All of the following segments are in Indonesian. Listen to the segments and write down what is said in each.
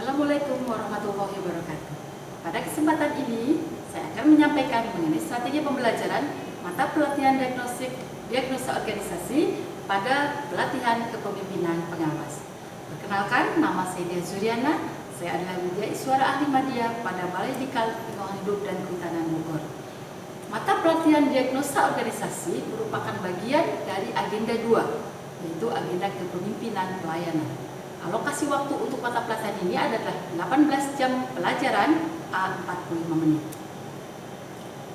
Assalamualaikum warahmatullahi wabarakatuh. Pada kesempatan ini, saya akan menyampaikan mengenai strategi pembelajaran mata pelatihan diagnosa organisasi pada pelatihan kepemimpinan pengawas. Perkenalkan, nama saya Dia Zuriana. Saya adalah Widya Iswara Ahli Madya pada Balai Diklat Lingkungan Hidup dan Kehutanan Bogor. Mata pelatihan diagnosa organisasi merupakan bagian dari agenda 2, yaitu agenda kepemimpinan pelayanan. Alokasi waktu untuk mata pelatihan ini adalah 18 jam pelajaran A45 menit.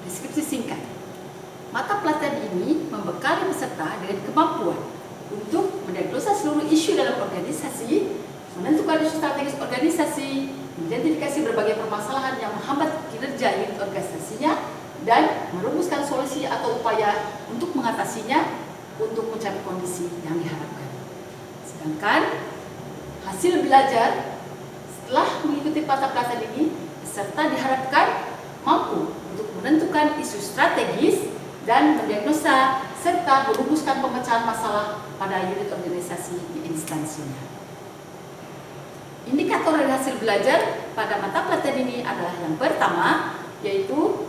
Deskripsi singkat. Mata pelatihan ini membekali peserta dengan kemampuan untuk mendiagnosa seluruh isu dalam organisasi, menentukan isu strategis organisasi, mengidentifikasi berbagai permasalahan yang menghambat kinerja unit organisasinya, dan merumuskan solusi atau upaya untuk mengatasinya untuk mencapai kondisi yang diharapkan. Sedangkan hasil belajar setelah mengikuti mata pelatihan ini, peserta diharapkan mampu untuk menentukan isu strategis dan mendiagnosa serta merumuskan pemecahan masalah pada unit organisasi di instansinya. Indikator dari hasil belajar pada mata pelatihan ini adalah yang pertama, yaitu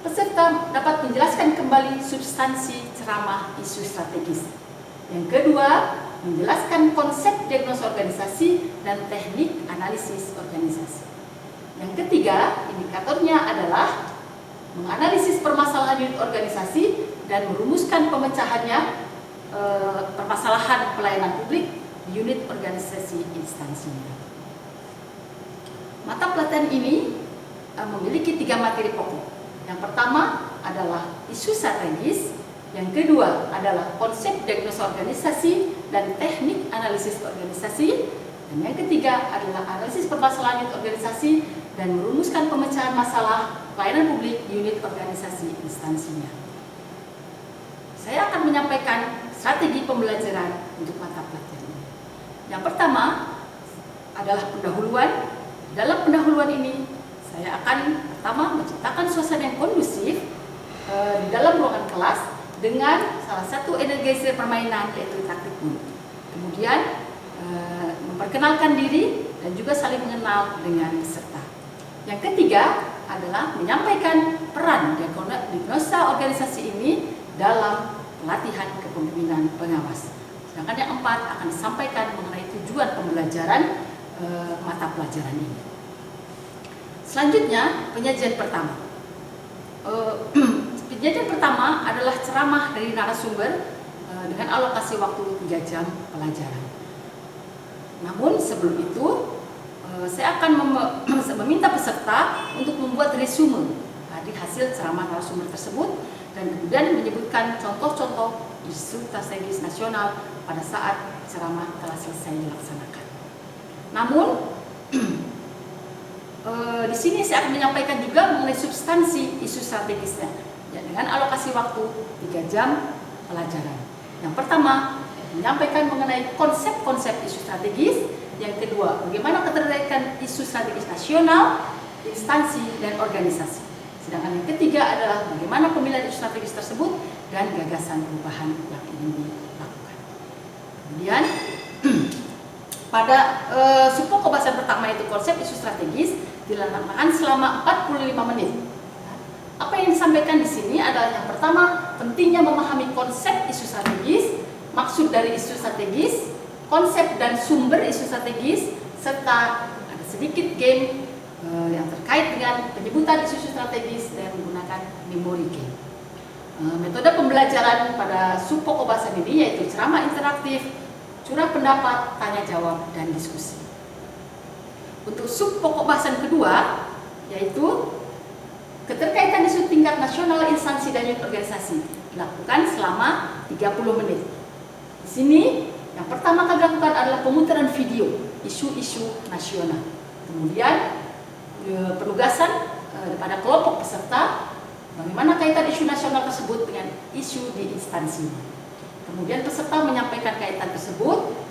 peserta dapat menjelaskan kembali substansi ceramah isu strategis. Yang kedua, menjelaskan konsep diagnosa organisasi dan teknik analisis organisasi. Yang ketiga, indikatornya adalah menganalisis permasalahan unit organisasi dan merumuskan pemecahannya permasalahan pelayanan publik di unit organisasi instansinya. Mata pelatihan ini memiliki 3 materi pokok. Yang pertama adalah isu strategis, yang kedua adalah konsep diagnosa organisasi dan teknik analisis organisasi, dan yang ketiga adalah analisis permasalahan unit organisasi dan merumuskan pemecahan masalah pelayanan publik di unit organisasi instansinya. Saya akan menyampaikan strategi pembelajaran untuk mata pelatihan ini. Yang pertama adalah pendahuluan. Dalam pendahuluan ini, saya akan pertama menciptakan suasana yang kondusif di dalam ruangan kelas dengan salah satu energizer permainan, yaitu taktik bunuh. Kemudian memperkenalkan diri dan juga saling mengenal dengan peserta. Yang ketiga adalah menyampaikan peran diagnosa organisasi ini dalam pelatihan kepemimpinan pengawas. Sedangkan yang 4 akan disampaikan mengenai tujuan pembelajaran mata pelajaran ini. Selanjutnya, penyajian pertama. Penyajian pertama adalah ceramah dari narasumber dengan alokasi waktu 3 jam pelajaran. Namun sebelum itu, saya akan meminta peserta untuk membuat resume dari hasil ceramah narasumber tersebut dan kemudian menyebutkan contoh-contoh isu strategis nasional pada saat ceramah telah selesai dilaksanakan. Namun di sini saya akan menyampaikan juga mengenai substansi isu strategisnya, ya, dengan alokasi waktu 3 jam pelajaran. Yang pertama, menyampaikan mengenai konsep-konsep isu strategis. Yang kedua, bagaimana keterkaitan isu strategis nasional, instansi, dan organisasi. Sedangkan yang ketiga adalah bagaimana pemilihan isu strategis tersebut dan gagasan perubahan yang ingin dilakukan. Kemudian, pada subpokok bahasan pertama, itu konsep isu strategis, dilaksanakan selama 45 menit. Apa yang disampaikan di sini adalah yang pertama, pentingnya memahami konsep isu strategis, maksud dari isu strategis, konsep dan sumber isu strategis, serta ada sedikit game yang terkait dengan penyebutan isu strategis dan menggunakan memory game. Metode pembelajaran pada subpokok bahasan ini yaitu ceramah interaktif, curah pendapat, tanya jawab, dan diskusi. Untuk subpokok bahasan kedua yaitu keterkaitan isu tingkat nasional, instansi, dan unit organisasi, dilakukan selama 30 menit. Di sini yang pertama kali dilakukan adalah pemutaran video isu-isu nasional. Kemudian penugasan pada kelompok peserta bagaimana kaitan isu nasional tersebut dengan isu di instansi. Kemudian peserta menyampaikan kaitan tersebut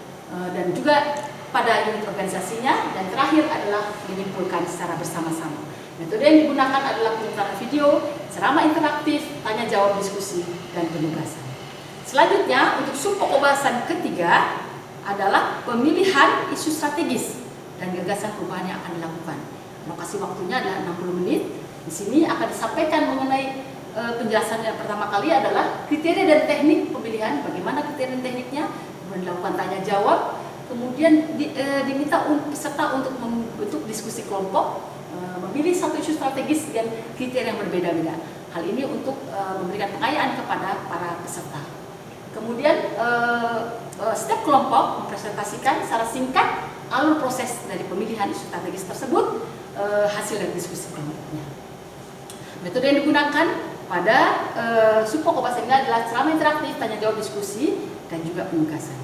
dan juga pada unit organisasinya, dan terakhir adalah menyimpulkan secara bersama-sama. Metode yang digunakan adalah pemutaran video, ceramah interaktif, tanya jawab, diskusi, dan penugasan. Selanjutnya, untuk subpokok bahasan ketiga adalah pemilihan isu strategis dan gagasan perubahan yang akan dilakukan. Alokasi waktunya adalah 60 menit. Di sini akan disampaikan mengenai penjelasan yang pertama kali adalah kriteria dan teknik pemilihan, bagaimana kriteria dan tekniknya, kemudian dilakukan tanya jawab, kemudian diminta peserta untuk membentuk diskusi kelompok, memilih satu isu strategis dengan kriteria yang berbeda-beda. Hal ini untuk memberikan pengayaan kepada para peserta. Kemudian setiap kelompok mempresentasikan secara singkat alur proses dari pemilihan isu strategis tersebut, hasil dari diskusi kelompoknya. Metode yang digunakan pada Subpoko Bahasan ini adalah ceramah interaktif, tanya jawab, diskusi, dan juga penugasan.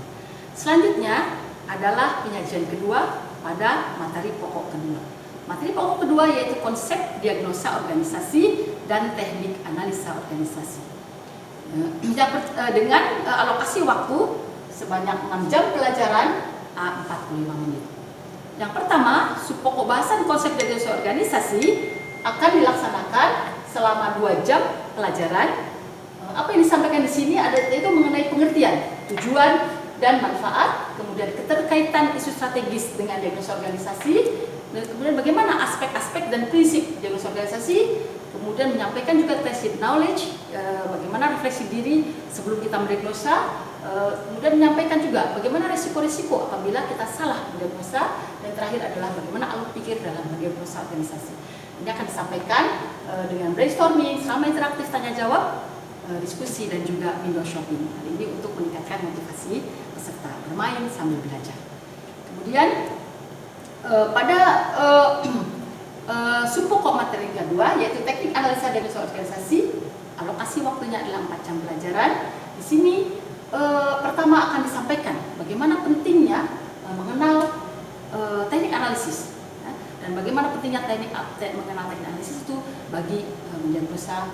Selanjutnya adalah penyajian kedua pada materi pokok kedua. Materi pokok kedua yaitu konsep diagnosa organisasi dan teknik analisa organisasi. Dengan alokasi waktu sebanyak 6 jam pelajaran 45 menit. Yang pertama, Subpoko Bahasan konsep diagnosa organisasi akan dilaksanakan selama 2 jam pelajaran. Apa yang disampaikan di sini itu mengenai pengertian, tujuan dan manfaat, kemudian keterkaitan isu strategis dengan diagnosa organisasi, dan kemudian bagaimana aspek-aspek dan prinsip diagnosa organisasi, kemudian menyampaikan juga tacit knowledge, bagaimana refleksi diri sebelum kita mendiagnosa, kemudian menyampaikan juga bagaimana risiko-risiko apabila kita salah mendiagnosa, dan terakhir adalah bagaimana alur pikir dalam mendiagnosa organisasi. Ini akan disampaikan dengan brainstorming, ceramah interaktif, tanya jawab, diskusi, dan juga window shopping. Hal ini untuk meningkatkan motivasi peserta bermain sambil belajar. Kemudian pada Subpoko materi kedua yaitu teknik analisa diagnosa organisasi, alokasi waktunya adalah 4 jam pelajaran. Di sini pertama akan disampaikan bagaimana pentingnya mengenal teknik analisis, dan bagaimana pentingnya mengenal teknik analisis itu bagi mendiagnosa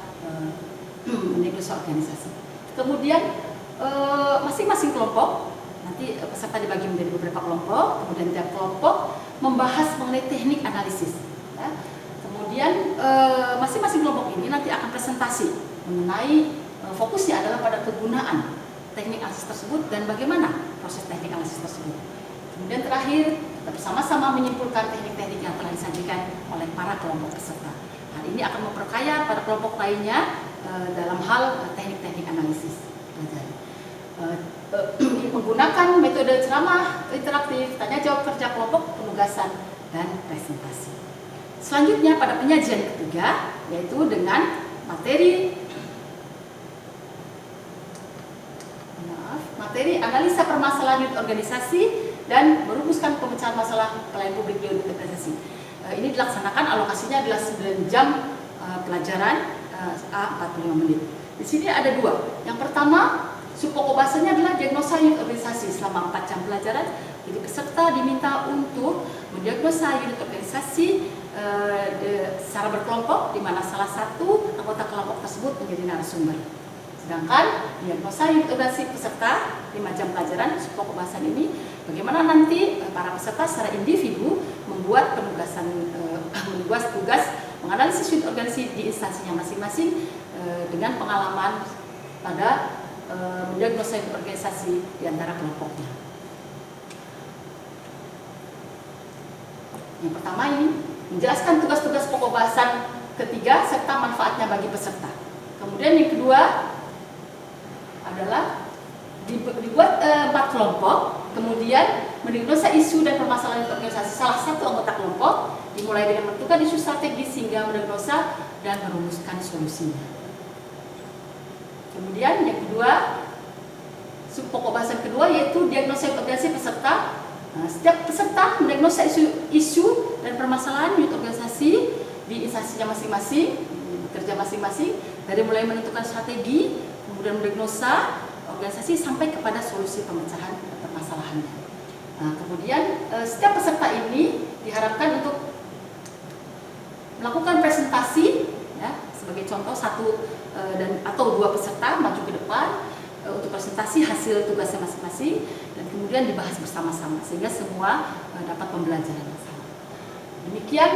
organisasi. Kemudian masing-masing kelompok nanti peserta dibagi menjadi beberapa kelompok, kemudian tiap kelompok membahas mengenai teknik analisis. Kemudian masing-masing kelompok ini nanti akan presentasi mengenai fokusnya adalah pada kegunaan teknik analisis tersebut dan bagaimana proses teknik analisis tersebut. Kemudian terakhir kita bersama-sama menyimpulkan teknik-teknik yang telah disajikan oleh para kelompok peserta. Hal ini akan memperkaya para kelompok lainnya dalam hal teknik-teknik analisis. Menggunakan metode ceramah interaktif, tanya jawab, kerja kelompok, penugasan, dan presentasi. Selanjutnya pada penyajian ketiga yaitu dengan materi analisa permasalahan unit organisasi dan merumuskan pemecahan masalah pelayanan publik di unit organisasi. Ini dilaksanakan alokasinya adalah 9 jam pelajaran 45 menit. Di sini ada 2. Yang pertama, Subpoko bahasanya adalah diagnosa unit organisasi selama 4 jam pelajaran. Jadi peserta diminta untuk mendiagnosa unit organisasi secara berkelompok, di mana salah satu anggota kelompok tersebut menjadi narasumber. Sedangkan diagnosa unit organisasi peserta 5 jam pelajaran Subpoko bahasan ini, bagaimana nanti para peserta secara individu membuat menugas tugas menganalisis unit organisasi di instansinya masing-masing dengan pengalaman pada mendiagnosa unit organisasi di antara kelompoknya. Yang pertama ini menjelaskan tugas-tugas pokok bahasan ketiga serta manfaatnya bagi peserta. Kemudian yang kedua adalah dibuat 4 kelompok, kemudian mendiagnosa isu dan permasalahan organisasi salah satu anggota kelompok, dimulai dengan menentukan isu strategis hingga mendiagnosa dan merumuskan solusinya. Kemudian yang kedua, subpokok bahasan kedua yaitu diagnosa organisasi peserta. Nah, setiap peserta mendiagnosa isu dan permasalahan unit organisasi di instansinya masing-masing, bekerja masing-masing, dari mulai menentukan strategi, kemudian mendiagnosa organisasi sampai kepada solusi pemecahan permasalahannya. Nah, kemudian setiap peserta ini diharapkan untuk melakukan presentasi, ya, sebagai contoh 1 atau 2 peserta maju ke depan untuk presentasi hasil tugasnya masing-masing dan kemudian dibahas bersama-sama sehingga semua dapat pembelajaran bersama. Demikian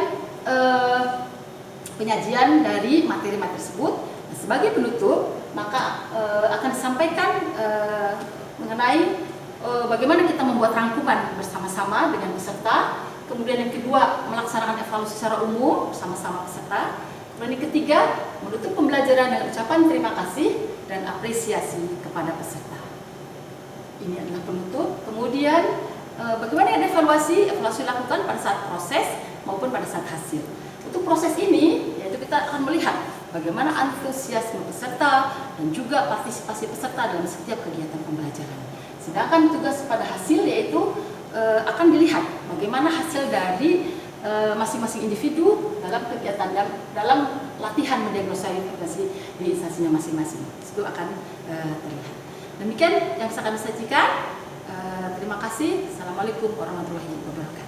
penyajian dari materi-materi tersebut. Nah, sebagai penutup maka akan disampaikan mengenai bagaimana kita membuat rangkuman bersama-sama dengan peserta Kemudian yang kedua, melaksanakan evaluasi secara umum bersama-sama peserta. Kemudian yang ketiga, menutup pembelajaran dengan ucapan terima kasih dan apresiasi kepada peserta. Ini adalah penutup. Kemudian bagaimana dengan evaluasi? Evaluasi dilakukan pada saat proses maupun pada saat hasil. Untuk proses ini, yaitu kita akan melihat bagaimana antusiasme peserta dan juga partisipasi peserta dalam setiap kegiatan pembelajaran. Sedangkan tugas pada hasil yaitu akan dilihat bagaimana hasil dari masing-masing individu dalam kegiatan dalam latihan mendiagnosa informasi di instansinya masing-masing. Itu akan terlihat. Demikian yang bisa kami sajikan. Terima kasih. Assalamualaikum warahmatullahi wabarakatuh.